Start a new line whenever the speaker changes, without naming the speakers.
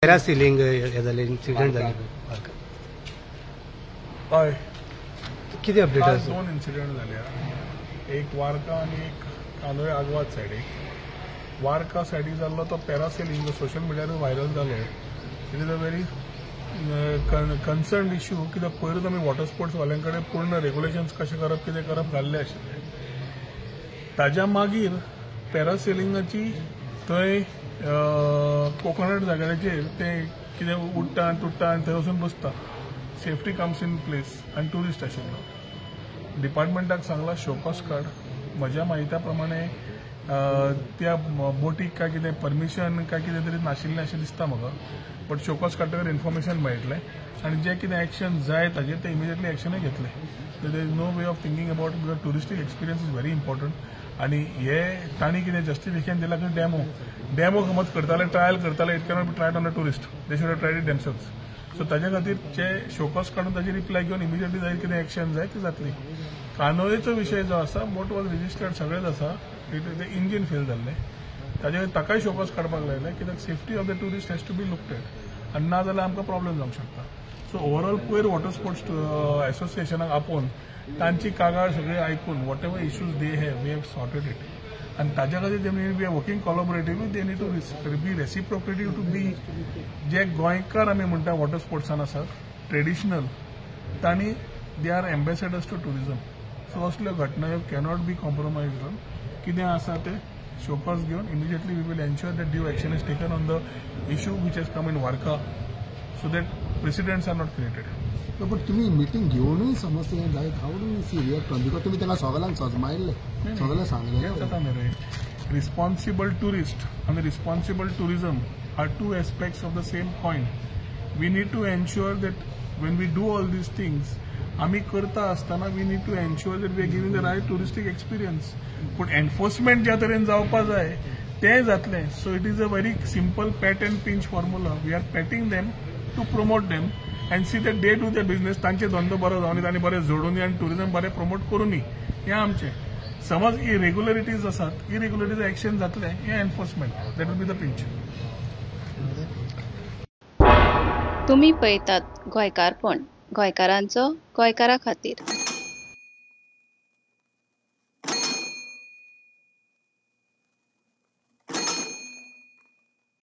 Parasailing incident जाले
हय
किती अपडेट
आज
आसा?
2 इन्सिडेंट जाले, एक वार्का आणि एक कांदोळे आग्वाद सायडीक. वार्का सायडीक जाल्लो तो पॅरासिलिंग जो सोशल मिडियार व्हायरल जालो. It is a very concern issue, कित्याक पयरूच आमी वॉटर स्पोर्ट्स वाल्यां कडेन पूर्ण रेग्युलेशन्स कशें करप कितें करप घाल्ले आशिल्ले. ताज्या मागीर पॅरासेलिंगाची थंय कोकोनट जाग्याचेर ते कितें उडटा आनी तुट्टा आनी थंय वचून बसता. सेफ्टी कम्स इन प्लेस आनी ट्युरिस्ट आशिल्लो. डिपार्टमेंटाक सांगला शो कॉस्ट कार्ड. म्हज्या माहित्या प्रमाणे त्या बोटीक काय कितें परमिशन काय कितें तरी नाशिल्लें अशें दिसता म्हाका. बट शो कॉस्ट कार्डाचेर इन्फॉर्मेशन मेळटलें आनी जें कितें एक्शन जाय ताजेर ते इमिजिएटली एक्शनूय घेतले. There is no way of thinking about the touristic experience is very important. आणि हे तांणी कितें जस्टिफिकेशन दिलां की डेमो समज करताले, ट्रायल करताले, it cannot be triad on a tourist. They should have triad it themselves. So ताजे खातीर जे शोकॉस काडून ताची रिप्लाय घेवन इमिजिएटली जाय कितें एक्शन जाय ती जातली. कानोळेचो विशय जो आसा, बोट वॉज रजिस्टर्ड सगळेच आसा. ते इंजीन फेल जाल्लें, ताजे ताकाय शोकॉस काडपाक लायलें कित्याक safety of the tourist has to be looked at. आनी ना जाल्यार आमकां प्रॉब्लेम जावंक शकता. सो ओवरऑल पयर वॉटर स्पोर्ट्स एसोसिएशनाक आपोवन तांची कागाळ सगळी आयकून whatever issues they have we have sorted it. आनी ताज्या खातीर तेमी we are working collaboratively. They need to be reciprocative to be. जे गोंयकार आमी म्हणटा वॉटर स्पोर्ट्सान आसात ट्रेडिशनल, तांणी they are ambassadors to tourism. So असल्यो घटना ह्यो कॅनॉट बी कॉम्प्रोमायज ऑन. कितें आसा ते शोकॉस घेवन immediately we will ensure that due action is taken on the issue which has come in वार्का so that precedents are not created.
पण तुम्ही मिटींग घेऊनही समस्या like how do you see react on because तुम्ही त्यांना सगळ्यांक सजमायले सगळ्यांना सांगले
जाता मरे. रिस्पॉन्सिबल टुरिस्ट आनी responsible tourism are two aspects of the same coin. We need to ensure that when we do all these things आमी करता आसतना we need to ensure that we are giving the right touristic experience. पूण enforcement ज्या तरेन जावपा जाय तें जातलें. So it is a very simple pat and pinch formula. We are patting them to promote them and see that they to the business तांचे धंदो बरो जावन तांणी बरें जोडून आनी टुरिजम बरें प्रमोट करूनी हें आमचें. समज इरेग्युलरिटीज आसात, इरेग्युलरिटीज एक्शन जातलें हें enforcement. That will be the pinch.
तुम्ही पळयतात गोंयकारपण, गोंयकारांचो गोंयकारा खातीर.